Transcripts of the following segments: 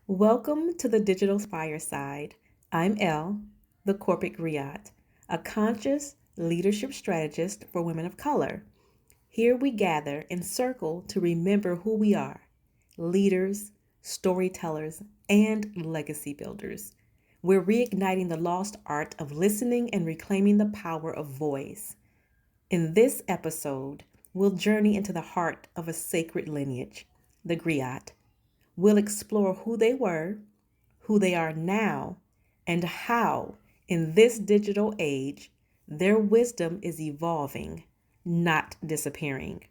Welcome to the Digital Fireside. I'm Elle, the corporate Griot, a conscious leadership strategist for women of color. Here we gather in circle to remember who we are: leaders, storytellers, and legacy builders. We're reigniting the lost art of listening and reclaiming the power of voice. In this episode, we'll journey into the heart of a sacred lineage, the Griot. We'll explore who they were, who they are now, and how, in this digital age, their wisdom is evolving, not disappearing.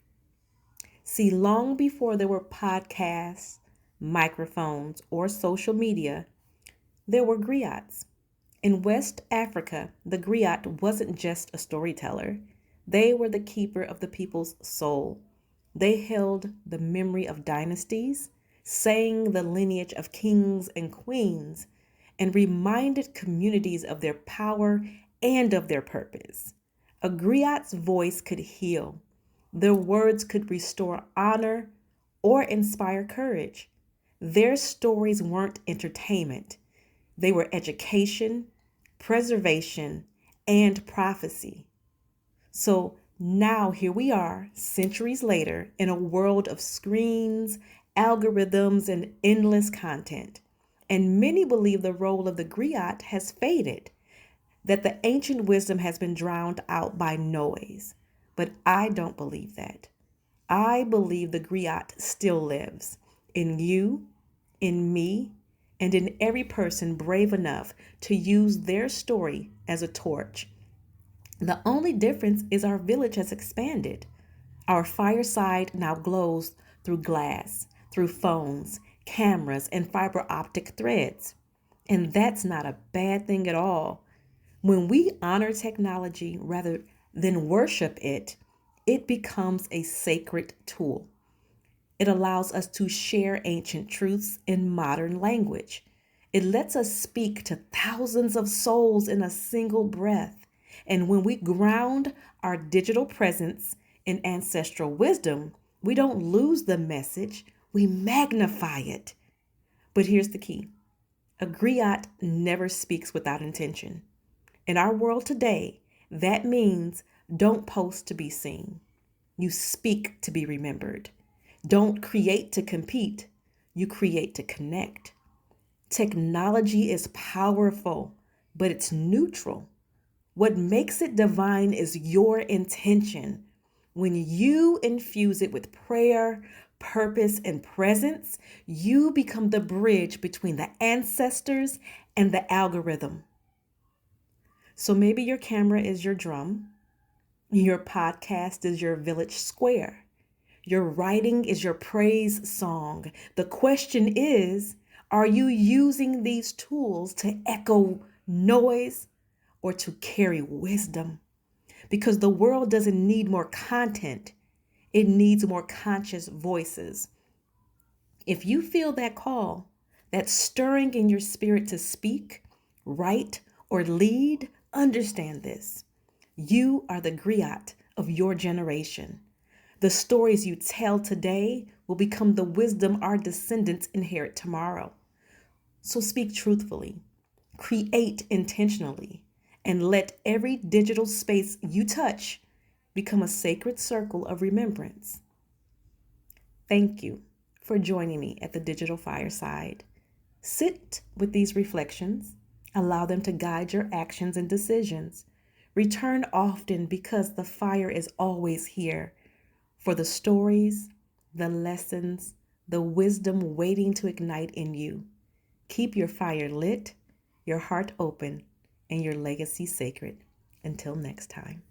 See, long before there were podcasts, microphones, or social media, there were griots. In West Africa, the griot wasn't just a storyteller. They were the keeper of the people's soul. They held the memory of dynasties, sang the lineage of kings and queens, and reminded communities of their power and of their purpose. A griot's voice could heal. Their words could restore honor or inspire courage. Their stories weren't entertainment. They were education, preservation, and prophecy. So now here we are, centuries later, in a world of screens, algorithms, and endless content. And many believe the role of the griot has faded, that the ancient wisdom has been drowned out by noise. But I don't believe that. I believe the griot still lives in you, in me, and in every person brave enough to use their story as a torch. The only difference is our village has expanded. Our fireside now glows through glass, through phones, cameras, and fiber optic threads. And that's not a bad thing at all. When we honor technology rather than worship it, it becomes a sacred tool. It allows us to share ancient truths in modern language. It lets us speak to thousands of souls in a single breath. And when we ground our digital presence in ancestral wisdom, we don't lose the message, we magnify it. But here's the key: a griot never speaks without intention. In our world today, that means don't post to be seen. You speak to be remembered. Don't create to compete. You create to connect. Technology is powerful, but it's neutral. What makes it divine is your intention. When you infuse it with prayer, purpose, and presence, you become the bridge between the ancestors and the algorithm. So maybe your camera is your drum, your podcast is your village square, your writing is your praise song. The question is, are you using these tools to echo noise or to carry wisdom? Because the world doesn't need more content, it needs more conscious voices. If you feel that call, that stirring in your spirit to speak, write, or lead, understand this: you are the griot of your generation. The stories you tell today will become the wisdom our descendants inherit tomorrow. So speak truthfully, create intentionally, and let every digital space you touch become a sacred circle of remembrance. Thank you for joining me at the Digital Fireside. Sit with these reflections, allow them to guide your actions and decisions. Return often because the fire is always here for the stories, the lessons, the wisdom waiting to ignite in you. Keep your fire lit, your heart open, and your legacy sacred. Until next time.